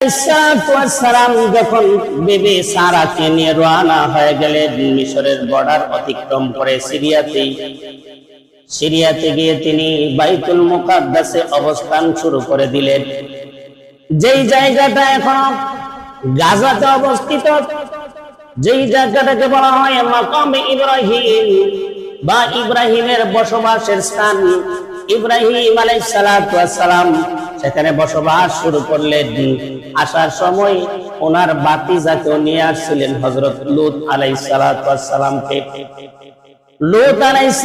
আলাইহিসসালাম যখন বিবি সারাকে নিয়ে রওনা হয়ে গেলেন মিশরের বর্ডার অতিক্রম করে সিরিয়াতে গিয়ে তিনি বাইতুল মুকাদ্দাসে অবস্থান শুরু করে দিলেন। যেই জায়গাটা এখন গাজাতে অবস্থিত, যেই জায়গাটাকে বলা হয় মাকামে ইব্রাহিম বা ইব্রাহিমের বসবাসের স্থান, ইব্রাহিম আলাইহিস সালাম সেখানে বসবাস শুরু করলেন। আসার সময় ওনার ভাতিজাকে নিয়ে আসছিলেন হযরত লূত আলাইহিস সালামকে। লূত আলাইহিস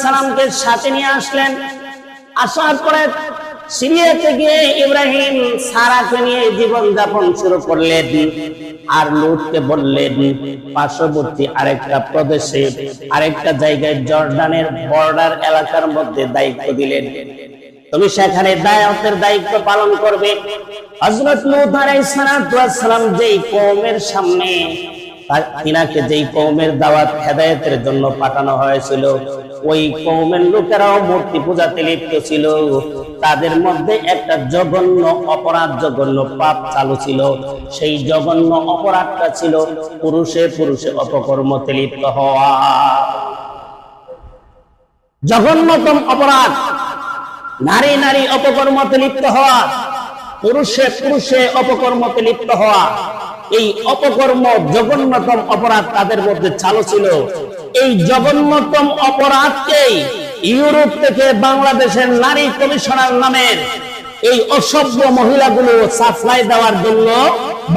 সালামকে সাথে নিয়ে আসলেন। আসার পরে সিরিয়াতে গিয়ে ইব্রাহিম সারাকে নিয়ে জীবন যাপন শুরু করলেন। আর লূতকে বললেন পার্শ্ববর্তী আরেকটা প্রদেশে, আরেকটা জায়গায় জর্ডানের বর্ডার এলাকার মধ্যে দায়িত্ব দিলেন, তুমি সেখানে দাওয়াতের দায়িত্ব পালন করবে। হযরত লূত আলাইহিস সালাম যেই কওমের সামনে তিনাকে যেই কওমের দাওয়াত হেদায়েতের জন্য পাঠানো হয়েছিল, ওই কওমের লোকেরাও মূর্তি পূজাতে লিপ্ত ছিল। তাদের মধ্যে একটা জঘন্য অপরাধ, জঘন্য পাপ চালু ছিল। সেই জঘন্য অপরাধটা ছিল পুরুষে অপকর্মতে লিপ্ত হওয়া। জঘন্যতম অপরাধ নারী অপকর্মতে লিপ্ত হওয়া, পুরুষে অপকর্মতে লিপ্ত হওয়া। এই অপকর্ম জঘন্যতম অপরাধ তাদের মধ্যে চালু ছিল। এই জঘন্যতম অপরাধকেই ইউরোপ থেকে বাংলাদেশের নারী কমিশনার নামের এই অসভ্য মহিলাগুলো সাপ্লাই দেওয়ার জন্য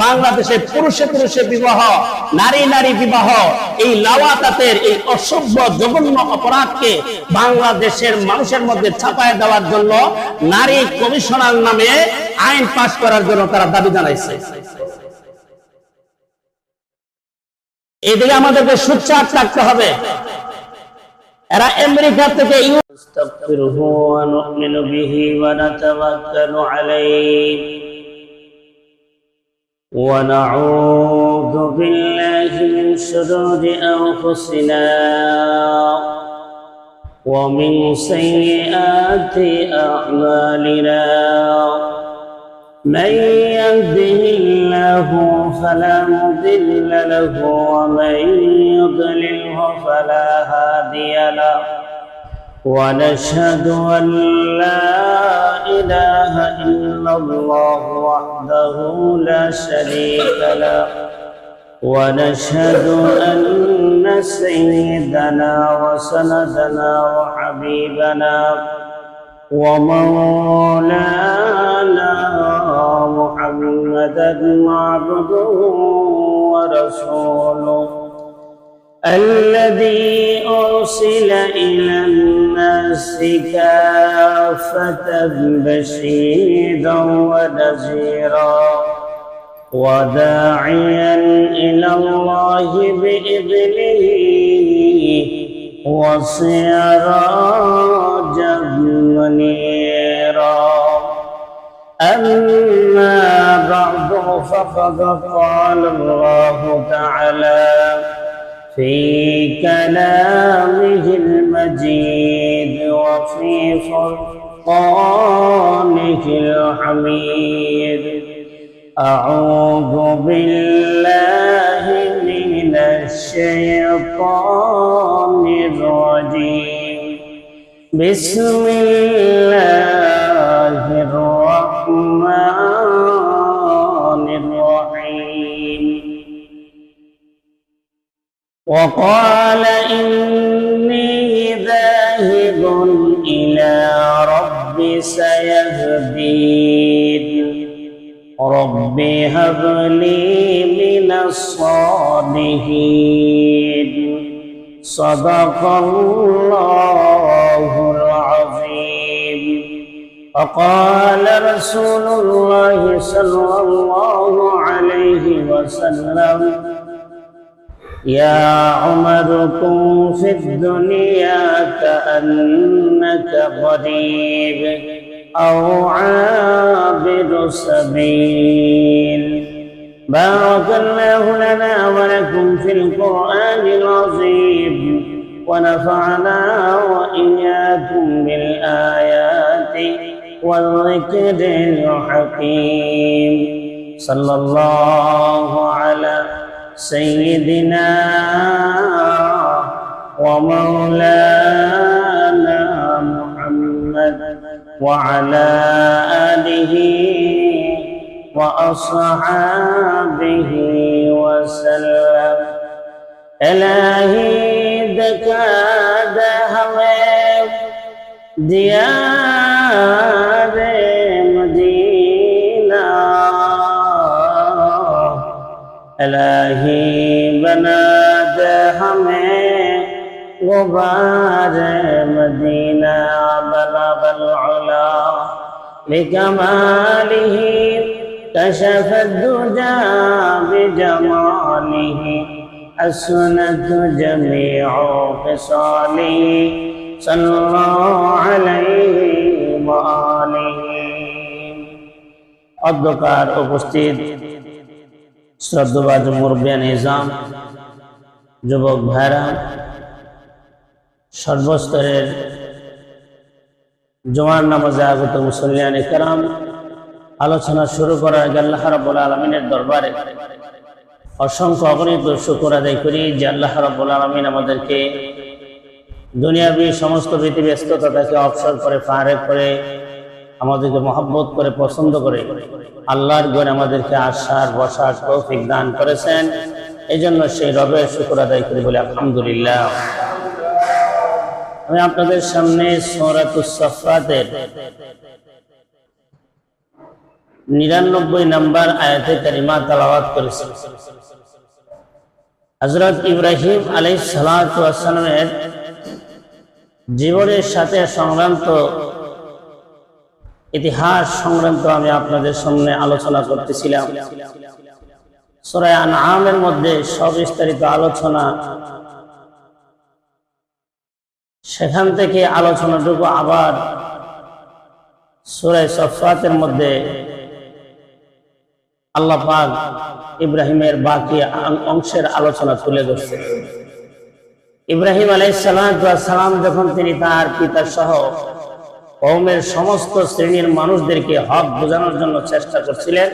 বাংলাদেশে পুরুষে বিবাহ, নারী বিবাহ, এই লাওয়াতাতের এই অসভ্য জঘন্য অপরাধকে বাংলাদেশের মানুষের মধ্যে ছাপায় দেওয়ার জন্য নারী কমিশনার নামে আইন পাস করার জন্য তারা দাবি জানাইছে। এদিকে আমাদেরকে সোচ্চার থাকতে হবে। এরা আমেরিকা থেকে নাস্তাগফিরুহু ওয়া নু'মিনু বিহি ওয়া নাতাওয়াক্কালু আলাইহি ওয়া নাউযু বিল্লাহি মিন শুরুরি আনফুসিনা ওয়া মিন সাইয়্যাতি আ'মালিনা। من يهده الله فلا مضل له ومن يضلله فلا هادي له ونشهد أن لا إله إلا الله وحده لا شريك له ونشهد أن سيدنا وسندنا وحبيبنا ومولانا محمدا عبده ورسوله الذي أرسل إلى الناس كافة بشيرا ونذيرا وداعيا إلى الله بإذنه وسراجا منيرا. أما بعد فقد قال الله تعالى في كلامه المجيد وفي فرقانه الحميد. أعوذ بالله من الشيطان الرجيم. بسم الله الرحمن الرحيم. وقال إني ذاهب إلى ربي سيهدين. رب هب لي من الصالحين. صدق الله العظيم. وقال رسول الله صلى الله عليه وسلم يا عمر كن في الدنيا كأنك غريب أو عابر سبيل. بارك الله لنا ولكم في القرآن العظيم ونفعنا وإياكم بالآيات والذكر الحكيم. সাল্লাল্লাহু আলা সাইয়্যিদিনা ওয়া মাওলানা মুহাম্মদ ওয়া আলা আলিহি ওয়া আসহাবিহি ওয়া সাল্লাম। ইলাহি দকাদ হমে দিয়ারে মদিনা, ইলাহি বনা দে হমে গুবারে মদিনা। বলগল উলা বিকমালিহি কশফত দুজা বিজমালিহি حسنت جميع خصاله صلى الله عليه وآله। অধ্যকার উপস্থিত শ্রদ্ধেয় মুরব্বিয়ান নিজাম, যুবক ভাইরা, সর্বস্তরের জুমার নামাজে আগত মুসল্লিয়ান ইকরাম, আলোচনা শুরু করার আগে আল্লাহ রাব্বুল আলামিনের দরবারে অসংখ্য অগণিত শুকর আদায় করি যে আল্লাহ রাব্বুল আলামিন আমাদেরকে দুনিয়াবি সমস্ত ব্যস্ততা থেকে অবসর করে ফারেক করে আমাদেরকে মহব্বত করে পছন্দ করে আল্লাহর ঘরে আমাদেরকে আসার বসার তৌফিক দান করেছেন। এই জন্য সেই রবের শুকর আদায় করি বলে আলহামদুলিল্লাহ। আমি আপনাদের সামনে সূরাতুস সাফফাতের 99 নম্বর আয়াতে কারিমা তেলাওয়াত করেছি। হযরত ইব্রাহিম আলাইহিস সালাতু ওয়াস সালামের জীবনের সাথে সংক্রান্ত ইতিহাস সংক্রান্ত আমি আপনাদের সামনে আলোচনা করতেছিলাম। সূরা আনআমের মধ্যে সবিস্তারিত আলোচনা, সেখান থেকে আলোচনাটুকু আবার সূরা সাফফাতের মধ্যে আল্লাহ পাক ইব্রাহিমের বাকি অংশের আলোচনা তুলে ধরছে। ইব্রাহিম আলাইহিস সালাম যখন তিনি তার পিতা সহ কওমের সমস্ত শ্রেণীর মানুষদেরকে হক বোঝানোর জন্য চেষ্টা করছিলেন,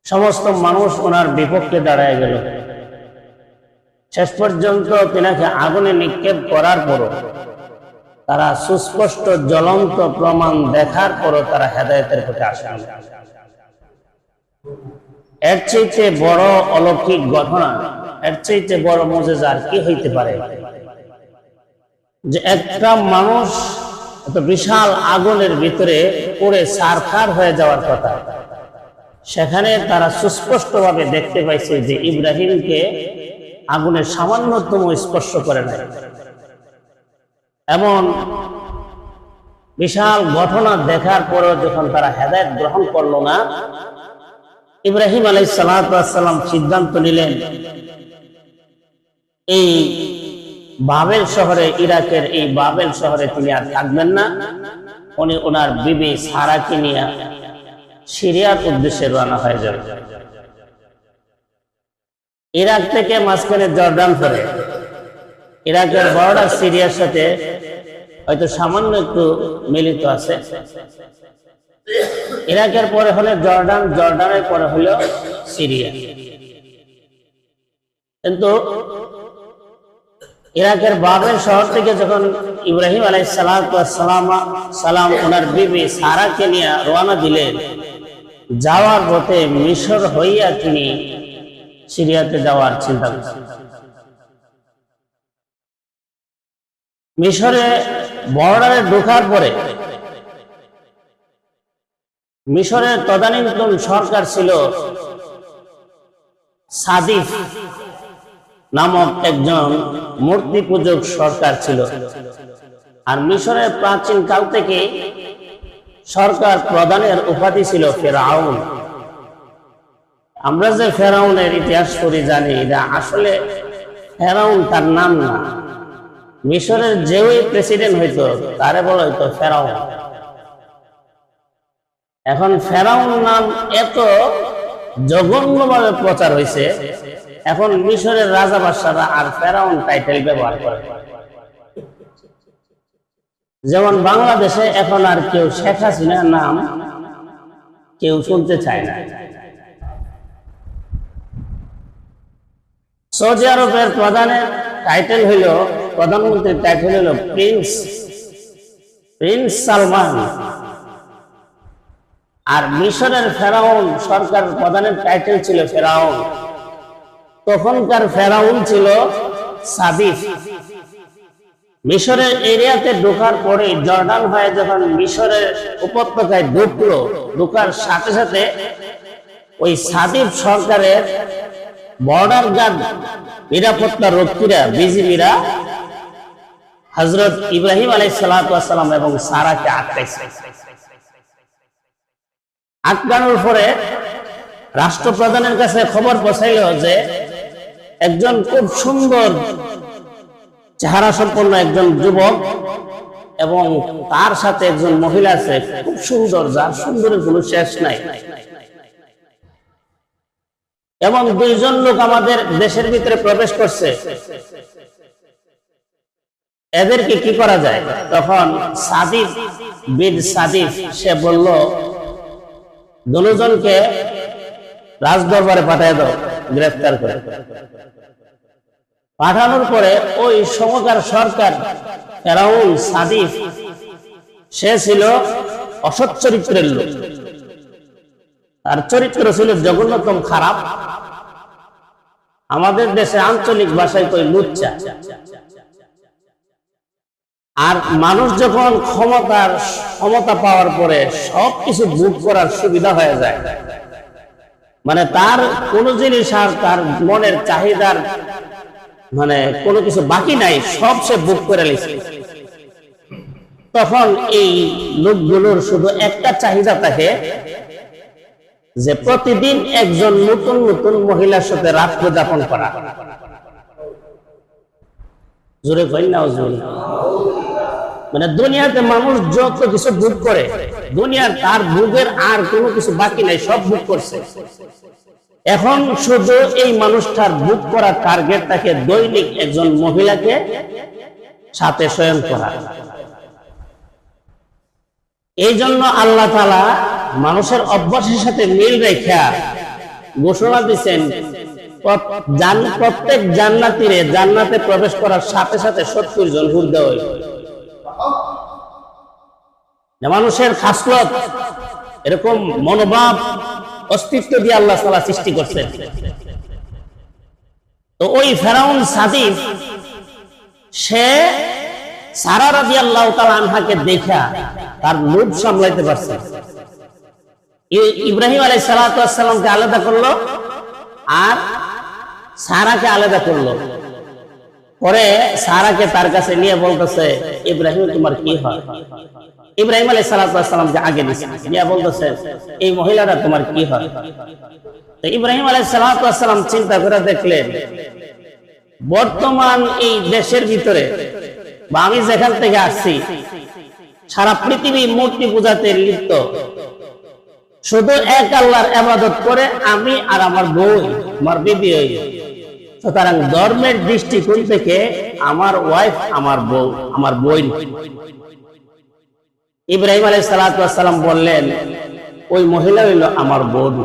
সমস্ত মানুষ ওনার বিপক্ষে দাঁড়ায় গেল। শেষ পর্যন্ত তিনাকে আগুনে নিক্ষেপ করার পরও, তারা সুস্পষ্ট জ্বলন্ত প্রমাণ দেখার পরও তারা হেদায়েতের পথে আসে না। এর চাইতে বড় অলৌকিক ঘটনা, এর চাইতে বড় মুজিজা আর কি হইতে পারে? যে একটা মানুষ এত বিশাল আগুনের ভিতরে পড়ে ছারখার হয়ে যাওয়ার কথা, সেখানে তারা সুস্পষ্টভাবে দেখতে পাইছে যে ইব্রাহিমকে আগুনের সামান্যতম স্পর্শ করে নাই। এমন বিশাল ঘটনা দেখার পরেও যখন তারা হেদায়েত গ্রহণ করলো না, ইব্রাহিম আলাইহিস সালাম সিদ্ধান্ত নিলেন এই বাবেল শহরে, ইরাকের এই বাবেল শহরে তিনি আর থাকবেন না। উনি ওনার বিবি সারাকে নিয়ে সিরিয়ার উদ্দেশ্যে রওনা হয়ে যাবেন। ইরাক থেকে মাঝখানে জর্ডান পড়ে, ইরাকের বর্ডার সিরিয়ার সাথে হয়তো সামান্য একটু মিলিত আছে। ইরাকের পরে হলে জর্ডান, জর্ডানের পরে হলো সিরিয়া। কিন্তু ইরাকের বাবেল শহর থেকে যখন ইব্রাহিম আলাইহিস সালাম ওনার বিবি সারাকে নিয়ে রওনা দিলেন, যাওয়ার পথে মিশর হইয়া তিনি সিরিয়াতে যাওয়ার চিন্তা করছেন। মিশরে বর্ডারে ঢোকার পরে মিশরের তদানীন্তন সরকার ছিল সাদিফ নামক একজন মূর্তি পূজক সরকার ছিল। আর মিশরের প্রাচীন কাল থেকে সরকার প্রধানের উপাধি ছিল ফেরাউন। আমরা যে ফেরাউনের ইতিহাস পড়ি জানি, এটা আসলে ফেরাউন তার নাম না। মিশরের যেই প্রেসিডেন্ট হইতো তারে বলা হইতো ফেরাউন। এখন ফেরাউন নাম এত জঘন্যভাবে প্রচার হয়েছে, এখন মিশরের রাজা বাদশাহরা আর ফেরাউন টাইটেল ব্যবহার করে। যেমন বাংলাদেশে এখন আর কেউ শেখ হাসিনার নাম কেউ শুনতে চায় না। সৌদি আরবের প্রধানের টাইটেল হইল, প্রধানমন্ত্রীর টাইটেল হইল প্রিন্স সালমান। আর মিশরের ফেরাউন সরকার প্রধানের টাইটেল ছিল ফেরাউন। তখনকার ফেরাউন ছিল সাদিফ। মিশরের এরিয়াতে ঢোকার পরে জর্ডান হয়ে যখন মিশরের উপত্যকায় ঢোকার সাথে সাথে ওই সাদিফ সরকারের বর্ডার গার্ড নিরাপত্তা রক্ষীরা, বিজিবিরা হযরত ইব্রাহিম আলাইহিস সালাতু ওয়াস সালাম এবং সারাকে আটকাইছে। আটকানোর পরে রাষ্ট্রপ্রধানের কাছে খবর পৌঁছাইল যে একজন খুব সুন্দর চেহারা সম্পন্ন একজন যুবক এবং তার সাথে একজন মহিলা আছে, খুব সুন্দর, যার সুন্দরের কোনো শেষ নাই, এবং দুইজন লোক আমাদের দেশের ভিতরে প্রবেশ করছে, এদেরকে কি করা যায়? তখন সাদিফ বিন সাদিফ সে বলল, দুজনকে রাজদরবারে পাঠিয়ে দাও গ্রেফতার করে। পাঠানোর পরে ওই সমকার সরকার ফেরাউন সাদিফ সে ছিল অসৎ চরিত্রের লোক, তার চরিত্র ছিল জঘন্যতম খারাপ। আমাদের দেশে আঞ্চলিক ভাষায় কই লুচ্চা। আর মানুষ যখন ক্ষমতা পাওয়ার পরে সবকিছু ভোগ করার সুবিধা হয়ে যায়, মানে তার কোন জিনিস আর তার মনের চাহিদার মানে কোনো কিছু বাকি নাই, সব সে ভোগ করে নিছে। তখন এই লোকগুলোর শুধু একটা চাহিদা থাকে যে প্রতিদিন একজন নতুন নতুন মহিলার সাথে রাত্র যাপন করা। জোরে কই না জোরে। মানে দুনিয়াতে মানুষ যত কিছু ভোগ করে, দুনিয়ার তার ভোগের আর কোনো কিছু বাকি নাই, সব ভোগ করছে। এখন শুধু এই মানুষটার ভোগ করার টার্গেট থাকে দৈনিক একজন মহিলাকে সাথে শয়ন করা। এই জন্য আল্লাহ তাআলা মানুষের অভ্যাসের সাথে মিল রেখা ঘোষণা দিচ্ছেন, প্রত্যেক জান্নাতীরে জান্নাতে প্রবেশ করার সাথে সাথে 70 জন হুর দেওয়া হইল। মানুষের খাসলত এরকম মনোভাব অস্তিত্ব দিয়ে আল্লাহ তাআলা সৃষ্টি করছেন। তো ওই ফেরাউন সাদিফ সে সারা রাদিয়াল্লাহু তাআলা আনহাকে দেখা তার লোভ সামলাইতে পারছে। ইব্রাহিম আলাইহিস সালাতু ওয়াস সালামকে আলাদা করলো আর সারাকে আলাদা করলো। পরে সারাকে তার কাছে নিয়ে বলতেছে, ইব্রাহিম তোমার কি হয়? ইব্রাহিম আলাইহিস সালাতু ওয়াস সালামকে আগে নিয়ে বলতেছে, এই মহিলাটা তোমার কি হয়? তো ইব্রাহিম আলাইহিস সালাতু ওয়াস সালাম চিন্তা করে দেখলেন, বর্তমান এই দেশের ভিতরে বা আমি যেখান থেকে আসছি সারা পৃথিবী মূর্তি পূজাতে লিপ্ত, শুধু এক আল্লাহর ইবাদত করে আমি আর আমার বউ, আমার বিবি। সুতরাং ধর্মের দৃষ্টিকোণ থেকে আমার ওয়াইফ আমার বউ, আমার বোন। ইব্রাহিম আলাইহিস সালাতু ওয়াস সালাম বললেন, ওই মহিলা হইল আমার বোন।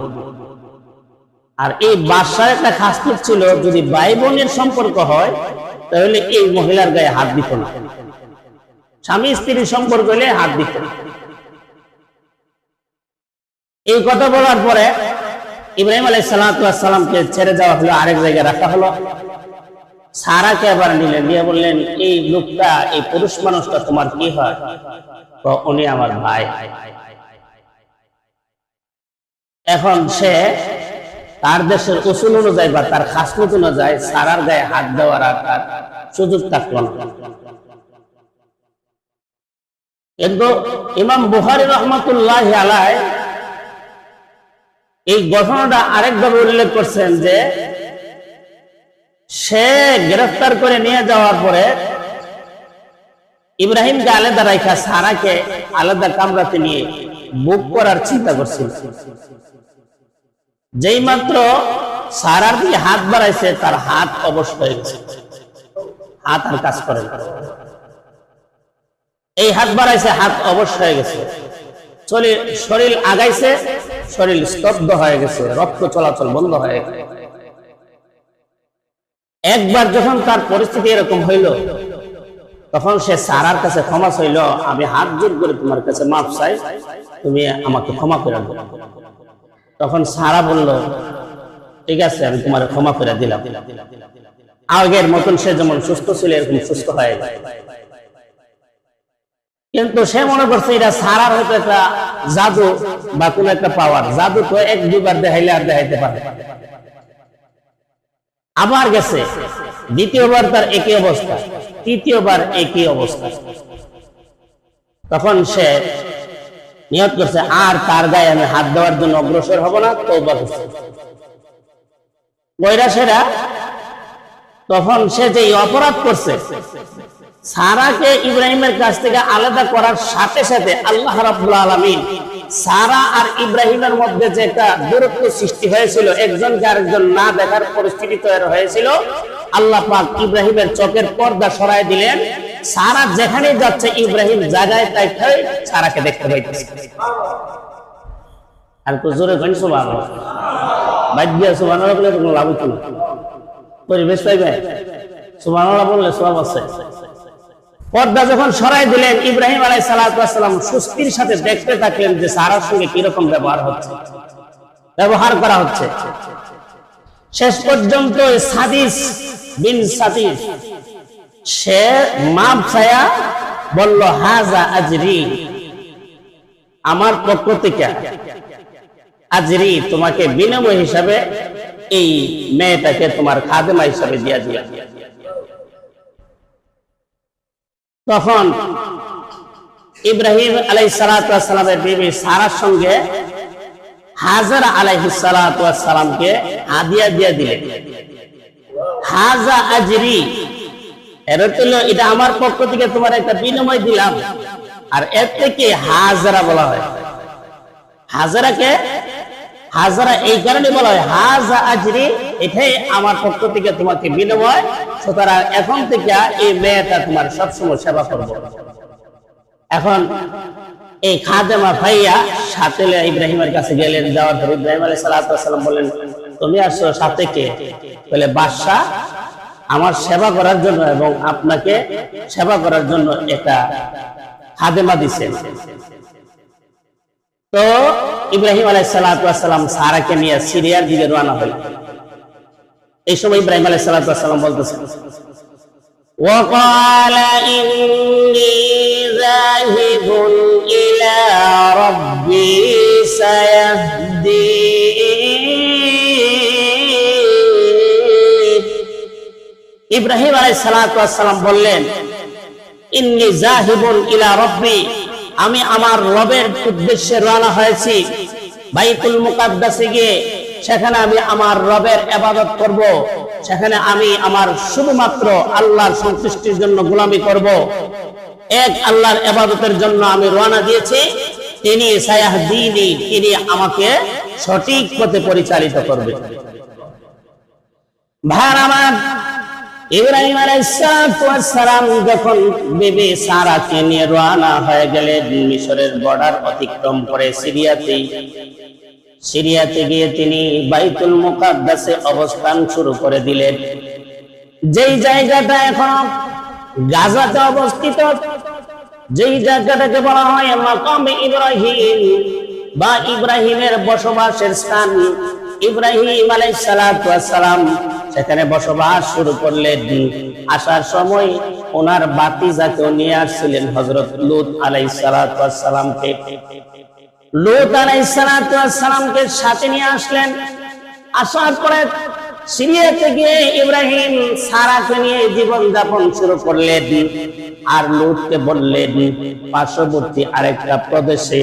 আর এই বাদশার একটা খাসলত ছিল, যদি ভাই বোনের সম্পর্ক হয় তাহলে এই মহিলার গায়ে হাত দিত না, স্বামী স্ত্রীর সম্পর্ক হলে হাত দিত না। এই কথা বলার পরে ইব্রাহিম আলাইহিস সালাতু ওয়াস সালামকে ছেড়ে যাওয়া হলো, আরেক জায়গায় রাখা হলো। সারাকে আবার নিলেন, নিয়ে বললেন, এই লোকটা, এই পুরুষ মানুষটা তোমার কি হয়? তো উনি আমার ভাই। এখন সে তার দেশের উসুল অনুযায়ী বা তার খাসলত অনুযায়ী সারার গায়ে হাত দেওয়ার আর তার সুযোগ থাকলো না। কিন্তু ইমাম বুখারী রাহমাতুল্লাহি আলাইহি এই ঘটনাটা আরেকভাবে উল্লেখ করছেন যে সে গ্রেফতার করে নিয়ে যাওয়ার পরে ইব্রাহিমকে আলাদা রাখা সারাকে আলাদা কামরাতে নিয়ে বুক করার চিন্তা করছিল। যেই মাত্র সারার দিকে হাত বাড়াইছে, তার হাত অবশ হয়ে গেছে, হাত আর কাজ করে না। এই হাত বাড়াইছে, হাত অবশ হয়ে গেছে। শরীর আগাইছে, শরীর স্তব্ধ হয়ে গেছে, রক্ত চলাচল বন্ধ হয়ে গেছে। একবার যখন তার পরিস্থিতি এরকম হইল, তখন সে সারার কাছে ক্ষমা চাইল, আমি হাত জোর করে তোমার কাছে মাফ চাই, তুমি আমাকে ক্ষমা করে দাও। তখন সারা বলল, ঠিক আছে, আমি তোমার ক্ষমা করে দিলাম। আগের মতন সে যেমন সুস্থ ছিল এরকম সুস্থ হয়ে যায়। কিন্তু সে মনে করছে এটা সারার হয়তো একটা জাদু বা কোন একটা পাওয়ার। জাদু তো এক দুবার দেখাইলে আর দেখাইতে পারে। আবার গেছে, দ্বিতীয়বার তার একই অবস্থা, তৃতীয়বার একই অবস্থা। তখন সে নিয়ত করছে আর তার গায়ে আমি হাত দেওয়ার জন্য অগ্রসর হব না, তওবা করছে। কইরা সেরা তখন সে যে অপরাধ করছে, সারাকে ইব্রাহিমের কাছ থেকে আলাদা করার সাথে সাথে আল্লাহ রাব্বুল আলামিন সারা আর ইব্রাহিমের মধ্যে যে একটা দূরত্ব সৃষ্টি হয়েছিল, একজনকে আরেকজন না দেখার পরিস্থিতি তৈরি হয়েছিল, আল্লাহ পাক ইব্রাহিমের চোখের পর্দা সরায় দিলেন। সারা যেখানে যাচ্ছে ইব্রাহিম জায়গায় তাই সারাকে দেখতে পাইতেছে। আর তো জোরে কইন সুবহানাল্লাহ, বাদ সুবহানাল্লাহ বলে কোনো লাভ হতো না, পরিবেশ পাইবে। সুবহানাল্লাহ বললে সওয়াব আছে। পর্দা যখন সরাই দিলেন, ইব্রাহিম আলাইহিস সালাম সুস্থির সাথে দেখতে থাকলেন যে সারার সঙ্গে কিরকম ব্যবহার করা হচ্ছে। শেষ পর্যন্ত সাদিস বিন সাদিস সে মাপ ছায়া বলল, হাজা আজরি, আমার পক্ষ থেকে আজরি, তোমাকে বিনিময় হিসাবে এই মেয়েটাকে তোমার খাদেমা হিসাবে দিয়া দিলাম। তখন ইব্রাহিম আলাইহিস সালামের বিবি সারার সঙ্গে হাজারা আলাইহিস সালামকে হাদিয়া দিয়ে দিলেন। হাজা আজরি, এর অর্থ হলো এটা আমার পক্ষ থেকে তোমার একটা বিনিময় দিলাম। আর এর থেকে হাজারা বলা হয়। হাজারাকে হাজারা এই কারণে বলা হয়, হাজা আজরি, এটাই আমার পক্ষ থেকে তোমাকে বিনিময়, সুতরাং এখন থেকে এই মেয়েটা তোমার সবসময় সেবা করবো। এখন এই খাদেমা ভাইয়া সাথে ইব্রাহিমের কাছে গেলেন। যাওয়ার পর ইব্রাহিম আলাইহিস সালাম বললেন, তুমি আসছো সাথে কে? বলে বাদশাহ আমার সেবা করার জন্য এবং আপনাকে সেবা করার জন্য একটা খাদেমা দিচ্ছেন। তো ইব্রাহিম আলাইহিস সালাম সারাকে নিয়ে সিরিয়ার দিকে রওনা হলেন। এই সময় ইব্রাহিম আলাইহিস সালাম বলতেছেন, وقال إني ذاهب إلى ربي سيهدين। ইব্রাহিম আলাইহিস সালাম বললেন, ইন্নী যাহিবুন ইলা রব্বি, আমি আমার রবের উদ্দেশ্যে রওনা হয়েছি। বাইতুল মুকাদ্দাসে গিয়ে সেখানে আমি আমার রবের ইবাদত করব, সেখানে আমি আমার শুধুমাত্র আল্লাহর সন্তুষ্টির জন্য গোলামি করব। এক আল্লাহর ইবাদতের জন্য আমি রওনা দিয়েছি। তিনি সায়াহদিনী, তিনি আমাকে সঠিক পথে পরিচালিত করবে। ভাই আমার, ইব্রাহিম আলাইহিস সালাম যখন বিবি সারাকে নিয়ে রওনা হয়ে গেলেন মিশরের বর্ডার অতিক্রম করে সিরিয়াতে গিয়ে তিনি বাইতুল মুকাদ্দাসে অবস্থান শুরু করে দিলেন। যেই জায়গাটা এখন গাজাতে অবস্থিত, যেই জায়গাটাকে বলা হয় মাকামে ইব্রাহিম বা ইব্রাহিমের বসবাসের স্থান, ইব্রাহিম আলাইহিস সালাম সেখানে বসবাস শুরু করলেন। আসার সময় ওনার বাতিজাকে নিয়ে আসছিলেন হযরত লূত আলাইহিস সালামকে। লূত আলাইহিস সালামকে সাথে নিয়ে আসলেন। আসার পরে সিরিয়াতে গিয়ে ইব্রাহিম সারাকে নিয়ে জীবন যাপন শুরু করলেন। আর লূতকে বললেন পার্শ্ববর্তী আরেকটা প্রদেশে,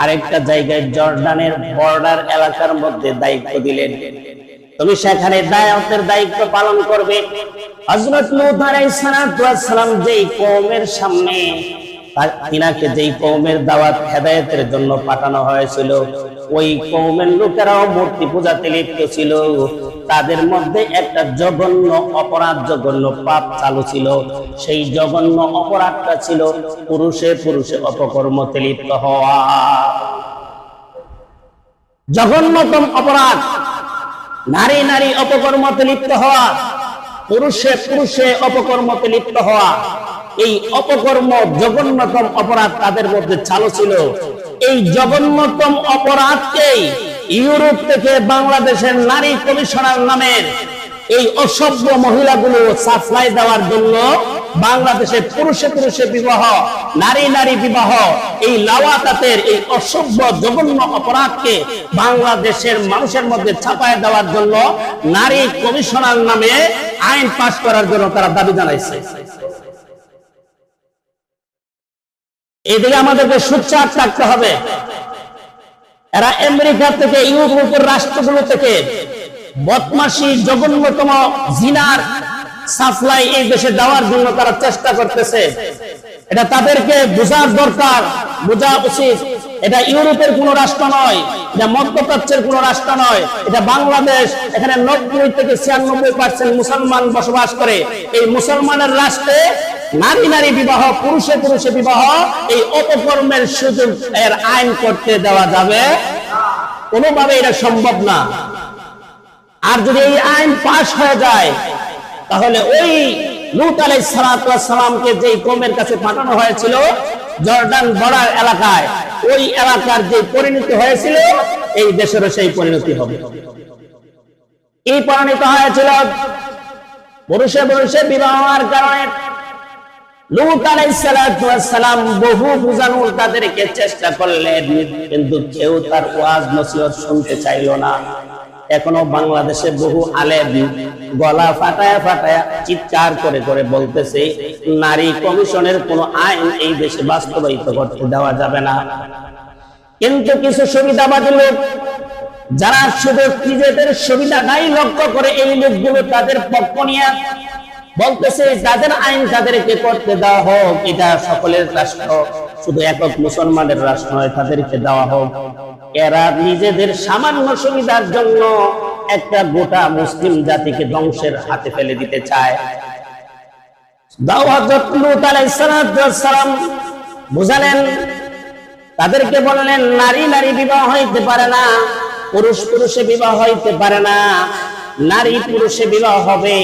আরেকটা জায়গায় জর্ডানের বর্ডার এলাকার মধ্যে দায়িত্ব দিলেন, তুমি সেখানে দাওয়াতের দায়িত্ব পালন করবে। হযরত লূত আলাইহিস সালাম যেই কওমের সামনে তিনাকে যেই কওমের দাওয়াত হেদায়েতের জন্য পাঠানো হয়েছিল, ওই কওমের লোকেরাও মূর্তি পূজাতে লিপ্ত ছিল। তাদের মধ্যে একটা জঘন্য অপরাধ, জঘন্য পাপ চালু ছিল। সেই জঘন্য অপরাধটা ছিল পুরুষে পুরুষে অপকর্মতে লিপ্ত হওয়া। জঘন্যতম অপরাধ, নারী নারী অপকর্মতে লিপ্ত হওয়া, পুরুষে পুরুষে অপকর্মতে লিপ্ত হওয়া, এই অপকর্ম জঘন্যতম অপরাধ তাদের মধ্যে চালু ছিল। এই জঘন্যতম অপরাধকেই ইউরোপ থেকে বাংলাদেশের নারী কমিশনার নামের এই অসভ্য মহিলাগুলো সাপ্লাই দেওয়ার জন্য বাংলাদেশে পুরুষে পুরুষে বিবাহ, নারী নারী বিবাহ, এই লাওয়াতাতের এই অসভ্য জঘন্য অপরাধকে বাংলাদেশের মানুষের মধ্যে ছাপায় দেওয়ার জন্য নারী কমিশনার নামে আইন পাস করার জন্য তারা দাবি জানাইছে। এদিকে আমাদেরকে সোচ্চার থাকতে হবে। এরা আমেরিকা থেকে, ইউরোপের রাষ্ট্রগুলো থেকে বদমাশি, জঘন্যতম জিনার সাপ্লাই এই দেশে দেওয়ার জন্য তারা চেষ্টা করতেছে। এটা তাদেরকে বোঝার দরকার, বোঝা উচিত। এটা ইউরোপের কোন রাষ্ট্র নয়, এটা মধ্যপ্রাচ্যের কোন রাষ্ট্র নয়, এটা বাংলাদেশ। এখানে 90 থেকে 96% মুসলমান বসবাস করে। এই মুসলমানের রাষ্ট্রে নারী নারী বিবাহ, পুরুষে পুরুষে বিবাহ, এই অপকর্মের সুযোগ এর আইন করতে দেওয়া যাবে কোনোভাবে, এটা সম্ভব না। আর যদি এই আইন পাশ হয়ে যায়, তাহলে ওই লূত আলাইহিস সালামকে যে কওমের কাছে পাঠানো হয়েছিল জর্ডান বর্ডার এলাকায়, ওই এলাকার যে পরিণতি হয়েছিল এই দেশেরও সেই পরিণতি হবে। এই পরিণত হয়েছিল পুরুষে পুরুষে বিবাহ হওয়ার কারণে। লূত আলাইহিস সালাম বহু বুঝানোর তাদেরকে চেষ্টা করলেন, কিন্তু কেউ তার ওয়াজ নসিহত শুনতে চাইল না। এখনো বাংলাদেশে বহু আলেম গলা ফাটায়া ফাটায়া চিৎকার করে করে বলতেছে নারী কমিশনের কোন আইন এই দেশে বাস্তবায়িত করতে দেওয়া যাবে না। কিন্তু কিছু সুবিধাবাদী লোক, যারা শুধু নিজেদের সুবিধাটাই লক্ষ্য করে, এই লোকগুলো তাদের পক্ষ নিয়ে বলতেছে যাদের আইন তাদেরকে করতে দেওয়া হোক, এটা সকলের রাষ্ট্র, শুধু একক মুসলমানের রাষ্ট্র নয়, তাদেরকে দেওয়া হোক। এরা নিজেদের সামান্য সুবিধার জন্য একটা গোটা মুসলিম জাতিকে ধ্বংসের হাতে ফেলে দিতে চায়। লূত আলাইহিস সালাম বুঝালেন, তাদেরকে বললেন নারী নারী বিবাহ হইতে পারে না, পুরুষ পুরুষে বিবাহ হইতে পারে না। নারী পুরুষে বিবাহ হবে,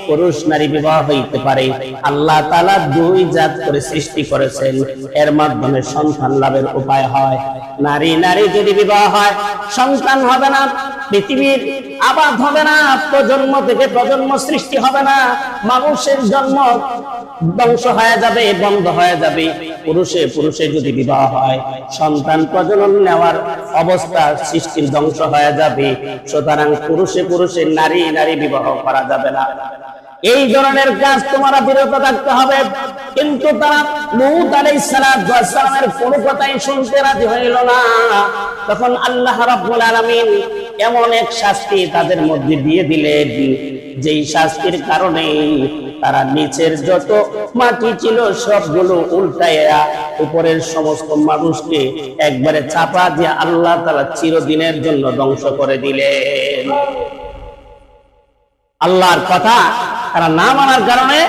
পুরুষ নারী বিবাহ হইতে পারে। আল্লাহ তাআলা দুই জাত করে সৃষ্টি করেছেন, এর মাধ্যমে সন্তান লাভের উপায় হয়। নারী নারী যদি বিবাহ হয়, সন্তান হবে না, পৃথিবীর আবাদ হবে না, প্রজন্ম থেকে প্রজন্ম সৃষ্টি হবে না, মানুষের জন্ম ধ্বংস হয়ে যাবে, বন্ধ হয়ে যাবে। পুরুষে পুরুষে যদি বিবাহ হয়, সন্তান প্রজনন নেওয়ার অবস্থা সৃষ্টির ধ্বংস হয়ে যাবে। সুতরাং পুরুষে পুরুষে নারী নারী বিবাহ করা যাবে না। এই ধরনের কাজ তোমরা বিরত থাকতে হবে। কিন্তু তারা লূত আলাইহিস সালামের কোনো কথাই শুনতে রাজি হইল না। তখন আল্লাহ রাব্বুল আলামিন এমন এক শাস্তি তাদের মধ্যে দিয়ে দিলেন, যেই শাস্তির কারণে তারা নিচের যত মাটি ছিল সবগুলো উল্টাইয়া উপরের সমস্ত মানুষকে একবারে চাপা দিয়ে আল্লাহ তাআলা চিরদিনের জন্য ধ্বংস করে দিলেন। আল্লাহর কথা তারা না মানার কারণে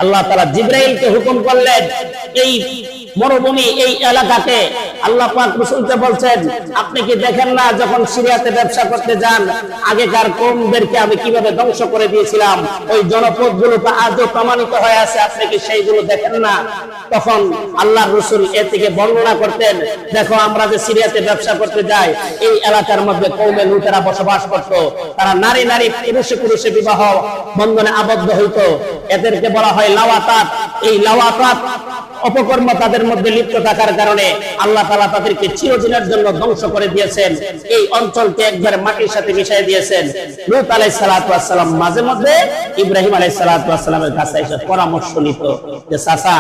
আল্লাহ তাআলা জিবরাইলকে হুকুম করলেন, এই মরুভূমি এই এলাকাতে আল্লাহ পাক রাসূলকে বলছেন, আপনি কি দেখেন না যখন সিরিয়াতে ব্যবসা করতে যান, আগেকার কওমদেরকে আমি কিভাবে ধ্বংস করে দিয়েছিলাম, ওই জনপদগুলো তো আজও প্রমাণিত হয়ে আছে, আপনি কি সেইগুলো দেখেন না? তখন আল্লাহর রাসূল এ থেকে বর্ণনা করতেন, দেখো আমরা যে সিরিয়াতে ব্যবসা করতে যাই, এই এলাকার মধ্যে কওমে লূতেরা বসবাস করত, তারা নারী নারী পুরুষে পুরুষে বিবাহ বন্ধনে আবদ্ধ হইতো। এদেরকে বলা হয় লাওয়াতাত। এই লাওয়াতাত অপকর্ম তাদের মধ্যে লিপ্ত থাকার কারণে আল্লাহ তাআলা তাদেরকে চিরদিনের জন্য ধ্বংস করে দিয়েছেন। এই অঞ্চলকে একবার মাটির সাথে মিশিয়ে দিয়েছেন। লূত আলাইহিস সালাম মাঝে মধ্যে ইব্রাহিম আলাইহিস সালামের কাছে এসে পরামর্শ নিত যে চাচা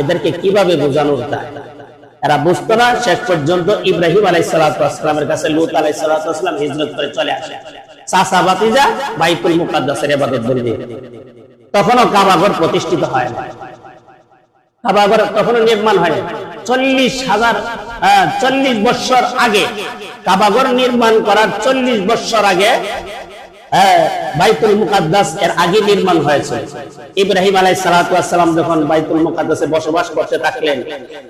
এদেরকে কিভাবে বোঝানো যায়। এরা বুঝতো না। শেষ পর্যন্ত ইব্রাহিম আলাইহিস সালামের কাছে লূত আলাইহিস সালাম হিজরত করে চলে আসে। চাচা ভাতিজা বাইতুল মুকাদ্দাসের ইবাদত বন্দি। তখনও কাবা ঘর প্রতিষ্ঠিত হয় না, কাবা ঘর তখনও নির্মাণ হয়। 40 বছর আগে কাবা ঘর নির্মাণ করার 40 বছর আগে বাইতুল মুকাদ্দাস এর আগে নির্মাণ হয়েছে। ইব্রাহিম আলাইহিস সালাম যখন বাইতুল মুকাদ্দাসে বসবাস করতে থাকলেন,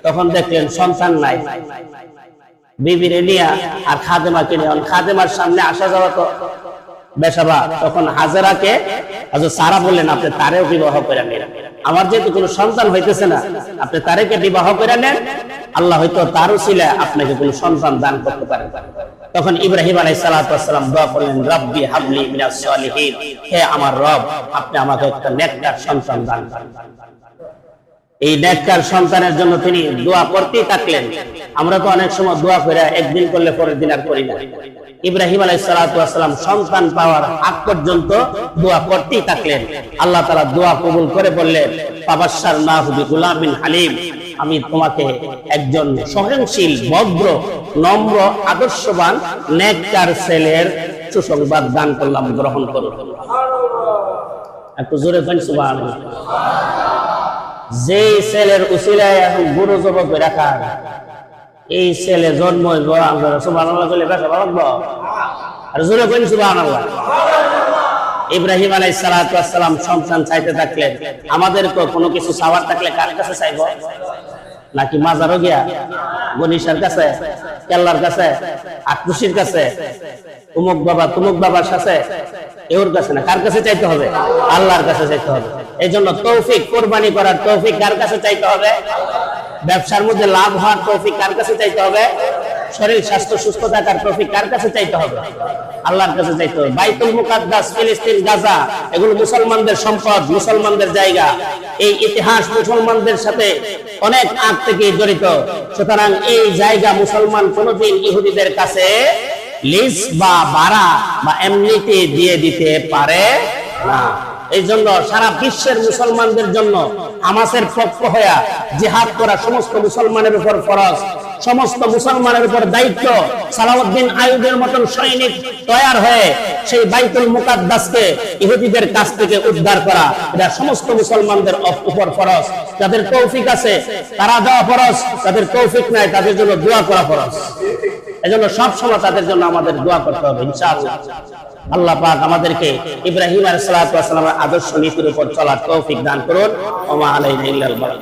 তখন দেখলেন সন্তান নাই। বিবিরে নিয়া আর খাদেমাকে নিয়ে, খাদেমার সামনে আসা যাওয়া তো বেশাবা। তখন হাজেরাকে সারা বললেন, আপনি তারেও বিবাহ করে নেন, আমার যেহেতু কোনো সন্তান হইতেছে না, আপনি তারেকে বিবাহ করে নেন, আল্লাহ হয়তো তার উসিলায় আপনাকে কোনো সন্তান দান করতে পারেন। তখন ইব্রাহিম আলাইহিস সালাতু ওয়াস সালাম দোয়া করলেন, রব্বি হাবলি মিনাস সালিহিন, হে আমার রব, আপনি আমাকে একটা নেককার সন্তান দান করেন। এই নেককার সন্তানের জন্য তিনি দোয়া করতেই থাকলেন। আমরা তো অনেক সময় দোয়া করে একদিন করলে পরের দিন আর করি না। ইব্রাহিম আলাইহিস সালাতু ওয়াস সালাম সন্তান পাওয়ার আগ পর্যন্ত দোয়া করতেই থাকলেন। আল্লাহ তাআলা দোয়া কবুল করে বললেন, ফাবাশশারনাহু বিগুলামিন হালিম, আমি তোমাকে একজন সহনশীল, ভদ্র, নম্র, আদর্শবান, নেককার ছেলের সুসংবাদ দান করলাম, গ্রহণ করুন। একটু জোরে বলেন সুবহানাল্লাহ। যে ছেলের উসিলায় এখন গুরু জবাব রাখা, এই ছেলে জন্ম হইব, আমরা সুবহানাল্লাহ বলে বেশা লাগবো। আর জোরে বলেন সুবহানাল্লাহ। ইব্রাহিম আলাইহিস সালাতু ওয়াস সালাম সন্তান চাইতে থাকলেন। আমাদের কোনো কিছু চাওয়ার থাকলে কার কাছে চাইবো? নাকি মাজারও গিয়া, গণিসার কাছে, কেল্লার কাছে, আকুশির কাছে, তুমুক বাবা তুমুক বাবার কাছে, এর কাছে না, কার কাছে চাইতে হবে? আল্লাহর কাছে চাইতে হবে। এই জন্য তৌফিক, কোরবানি করার তৌফিক কার কাছে চাইতে হবে? ব্যবসার মধ্যে লাভ হওয়ার তৌফিক কার কাছে চাইতে হবে? শরীর স্বাস্থ্য সুস্থ থাকার তৌফিক কার কাছে চাইতে হবে? আল্লাহর কাছে চাইতে হবে। বাইতুল মুকাদ্দাস, ফিলিস্তিন, গাজা, এগুলো মুসলমানদের সম্পদ, মুসলমানদের জায়গা। এই ইতিহাস মুসলমানদের সাথে অনেক আগ থেকে জড়িত। সুতরাং এই জায়গা মুসলমান কোনোদিন ইহুদিদের কাছে লিজ বা ভাড়া বা এমনিতে দিয়ে দিতে পারে না। এই জন্য সারা বিশ্বের মুসলমানদের জন্য হামাসের পক্ষ হয়ে জিহাদ করা সমস্ত মুসলমানের উপর ফরজ, সমস্ত মুসলমানের উপর দায়িত্ব। সালাউদ্দিন আইয়ুবের মতন সৈনিক তৈরি হয়ে সেই বাইতুল মুকাদ্দাসকে ইহুদিদের কাছ থেকে উদ্ধার করা, এটা সমস্ত মুসলমানদের উপর ফরজ। যাদের তৌফিক আছে তারা দেওয়া ফরজ, যাদের তৌফিক নাই তাদের জন্য দোয়া করা ফরজ। এজন্য সব সময় তাদের জন্য আমাদের দোয়া করতে হবে ইনশাআল্লাহ। আল্লাহ পাক আমাদেরকে ইব্রাহিম আলাইহিস সালাতু ওয়াস সালামের আদর্শ নীতির উপর চলার তৌফিক দান করুন। ওয়া মা আলাইনা ইল্লাল বালাগ।